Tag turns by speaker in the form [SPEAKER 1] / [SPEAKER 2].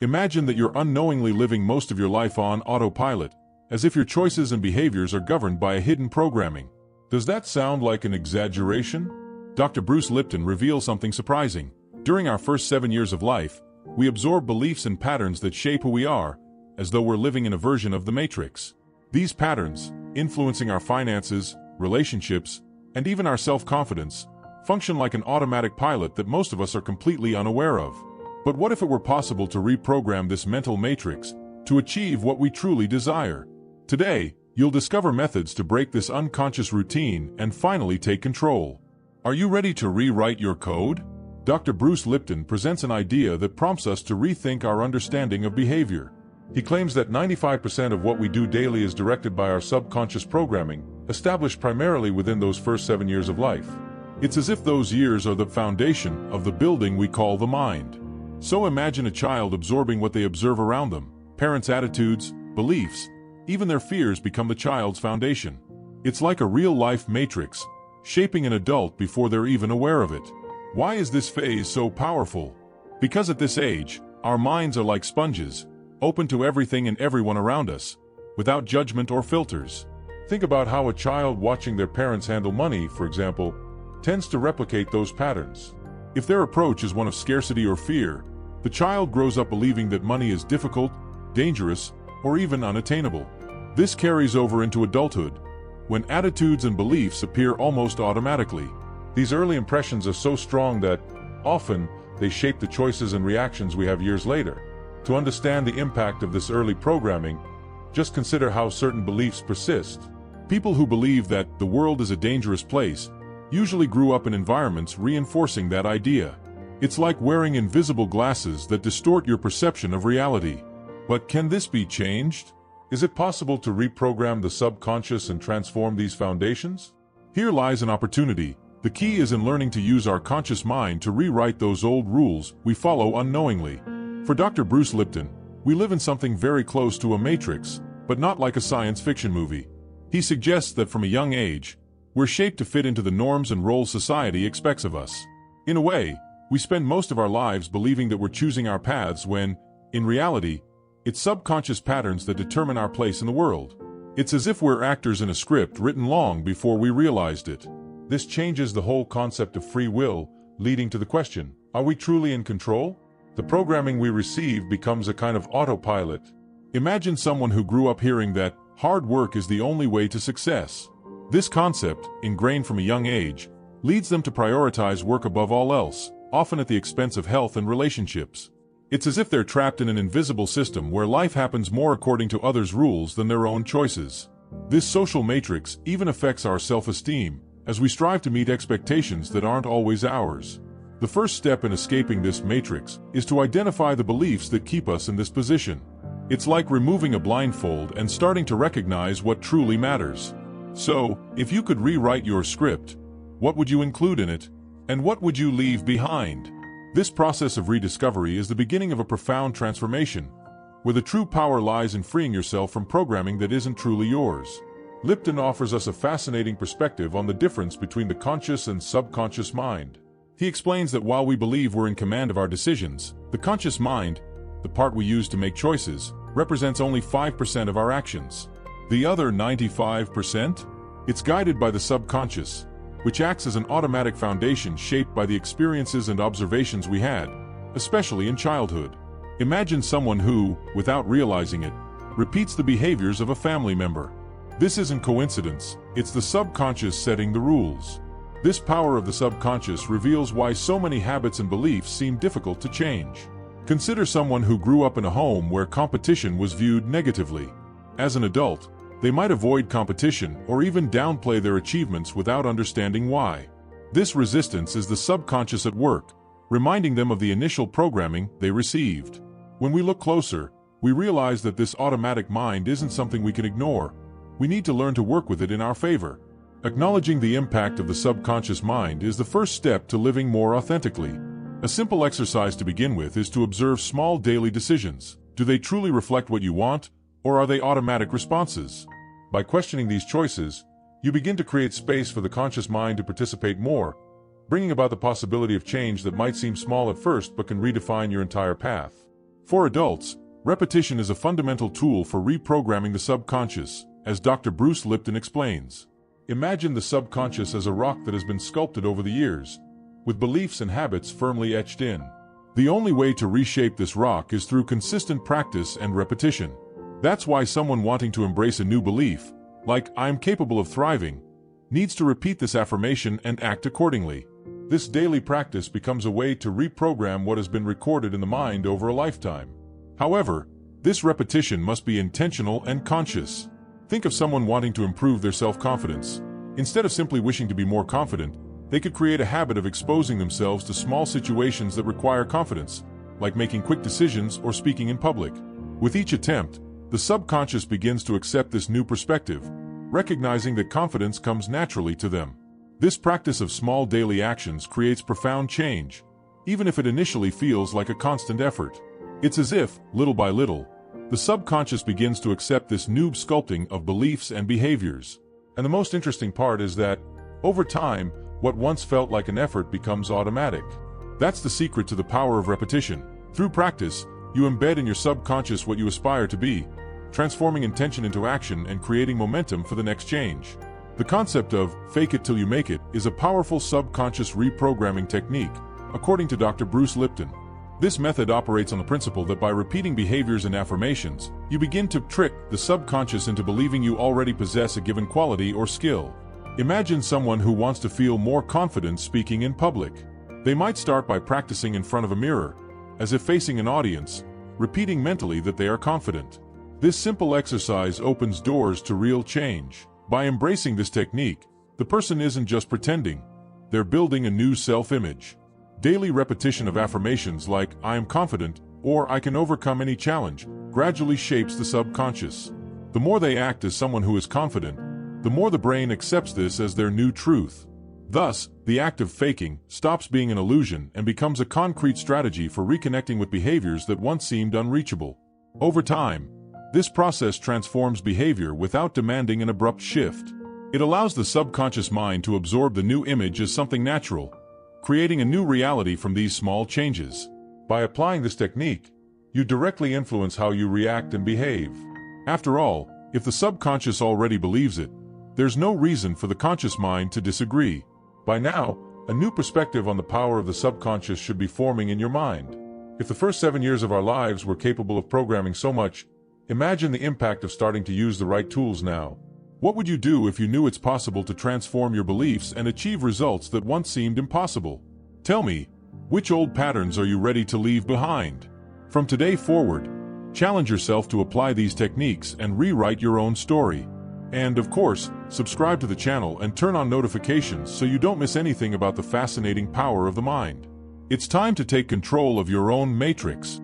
[SPEAKER 1] Imagine that you're unknowingly living most of your life on autopilot, as if your choices and behaviors are governed by a hidden programming. Does that sound like an exaggeration? Dr. Bruce Lipton reveals something surprising. During our first 7 years of life, we absorb beliefs and patterns that shape who we are, as though we're living in a version of the Matrix. These patterns, influencing our finances, relationships, and even our self-confidence, function like an automatic pilot that most of us are completely unaware of. But what if it were possible to reprogram this mental matrix to achieve what we truly desire? Today, you'll discover methods to break this unconscious routine and finally take control. Are you ready to rewrite your code? Dr. Bruce Lipton presents an idea that prompts us to rethink our understanding of behavior. He claims that 95% of what we do daily is directed by our subconscious programming, established primarily within those first 7 years of life. It's as if those years are the foundation of the building we call the mind. So imagine a child absorbing what they observe around them. Parents' attitudes, beliefs, even their fears become the child's foundation. It's like a real-life matrix, shaping an adult before they're even aware of it. Why is this phase so powerful? Because at this age, our minds are like sponges, open to everything and everyone around us, without judgment or filters. Think about how a child watching their parents handle money, for example, tends to replicate those patterns. If their approach is one of scarcity or fear, the child grows up believing that money is difficult, dangerous, or even unattainable. This carries over into adulthood, when attitudes and beliefs appear almost automatically. These early impressions are so strong that, often, they shape the choices and reactions we have years later. To understand the impact of this early programming, just consider how certain beliefs persist. People who believe that the world is a dangerous place usually grew up in environments reinforcing that idea. It's like wearing invisible glasses that distort your perception of reality. But can this be changed? Is it possible to reprogram the subconscious and transform these foundations? Here lies an opportunity. The key is in learning to use our conscious mind to rewrite those old rules we follow unknowingly. For Dr. Bruce Lipton, we live in something very close to a matrix, but not like a science fiction movie. He suggests that from a young age, we're shaped to fit into the norms and roles society expects of us. In a way, we spend most of our lives believing that we're choosing our paths when, in reality, it's subconscious patterns that determine our place in the world. It's as if we're actors in a script written long before we realized it. This changes the whole concept of free will, leading to the question, are we truly in control? The programming we receive becomes a kind of autopilot. Imagine someone who grew up hearing that hard work is the only way to success. This concept, ingrained from a young age, leads them to prioritize work above all else, often at the expense of health and relationships. It's as if they're trapped in an invisible system where life happens more according to others' rules than their own choices. This social matrix even affects our self-esteem, as we strive to meet expectations that aren't always ours. The first step in escaping this matrix is to identify the beliefs that keep us in this position. It's like removing a blindfold and starting to recognize what truly matters. So, if you could rewrite your script, what would you include in it? And what would you leave behind? This process of rediscovery is the beginning of a profound transformation, where the true power lies in freeing yourself from programming that isn't truly yours. Lipton offers us a fascinating perspective on the difference between the conscious and subconscious mind. He explains that while we believe we're in command of our decisions, the conscious mind, the part we use to make choices, represents only 5% of our actions. The other 95%? It's guided by the subconscious, which acts as an automatic foundation shaped by the experiences and observations we had, especially in childhood. Imagine someone who, without realizing it, repeats the behaviors of a family member. This isn't coincidence, it's the subconscious setting the rules. This power of the subconscious reveals why so many habits and beliefs seem difficult to change. Consider someone who grew up in a home where competition was viewed negatively. As an adult, they might avoid competition or even downplay their achievements without understanding why. This resistance is the subconscious at work, reminding them of the initial programming they received. When we look closer, we realize that this automatic mind isn't something we can ignore. We need to learn to work with it in our favor. Acknowledging the impact of the subconscious mind is the first step to living more authentically. A simple exercise to begin with is to observe small daily decisions. Do they truly reflect what you want, or are they automatic responses? By questioning these choices, you begin to create space for the conscious mind to participate more, bringing about the possibility of change that might seem small at first but can redefine your entire path. For adults, repetition is a fundamental tool for reprogramming the subconscious, as Dr. Bruce Lipton explains. Imagine the subconscious as a rock that has been sculpted over the years, with beliefs and habits firmly etched in. The only way to reshape this rock is through consistent practice and repetition. That's why someone wanting to embrace a new belief, like "I am capable of thriving," needs to repeat this affirmation and act accordingly. This daily practice becomes a way to reprogram what has been recorded in the mind over a lifetime. However, this repetition must be intentional and conscious. Think of someone wanting to improve their self-confidence. Instead of simply wishing to be more confident, they could create a habit of exposing themselves to small situations that require confidence, like making quick decisions or speaking in public. With each attempt, the subconscious begins to accept this new perspective, recognizing that confidence comes naturally to them. This practice of small daily actions creates profound change, even if it initially feels like a constant effort. It's as if, little by little, the subconscious begins to accept this new sculpting of beliefs and behaviors. And the most interesting part is that, over time, what once felt like an effort becomes automatic. That's the secret to the power of repetition. Through practice, you embed in your subconscious what you aspire to be, transforming intention into action and creating momentum for the next change. The concept of "fake it till you make it" is a powerful subconscious reprogramming technique, according to Dr. Bruce Lipton. This method operates on the principle that by repeating behaviors and affirmations, you begin to trick the subconscious into believing you already possess a given quality or skill. Imagine someone who wants to feel more confident speaking in public. They might start by practicing in front of a mirror, as if facing an audience, repeating mentally that they are confident. This simple exercise opens doors to real change. By embracing this technique, the person isn't just pretending, they're building a new self-image. Daily repetition of affirmations like "I am confident" or "I can overcome any challenge" gradually shapes the subconscious. The more they act as someone who is confident, the more the brain accepts this as their new truth. Thus, the act of faking stops being an illusion and becomes a concrete strategy for reconnecting with behaviors that once seemed unreachable. Over time, this process transforms behavior without demanding an abrupt shift. It allows the subconscious mind to absorb the new image as something natural, creating a new reality from these small changes. By applying this technique, you directly influence how you react and behave. After all, if the subconscious already believes it, there's no reason for the conscious mind to disagree. By now, a new perspective on the power of the subconscious should be forming in your mind. If the first 7 years of our lives were capable of programming so much, imagine the impact of starting to use the right tools now. What would you do if you knew it's possible to transform your beliefs and achieve results that once seemed impossible? Tell me, which old patterns are you ready to leave behind? From today forward, challenge yourself to apply these techniques and rewrite your own story. And of course, subscribe to the channel and turn on notifications so you don't miss anything about the fascinating power of the mind. It's time to take control of your own matrix.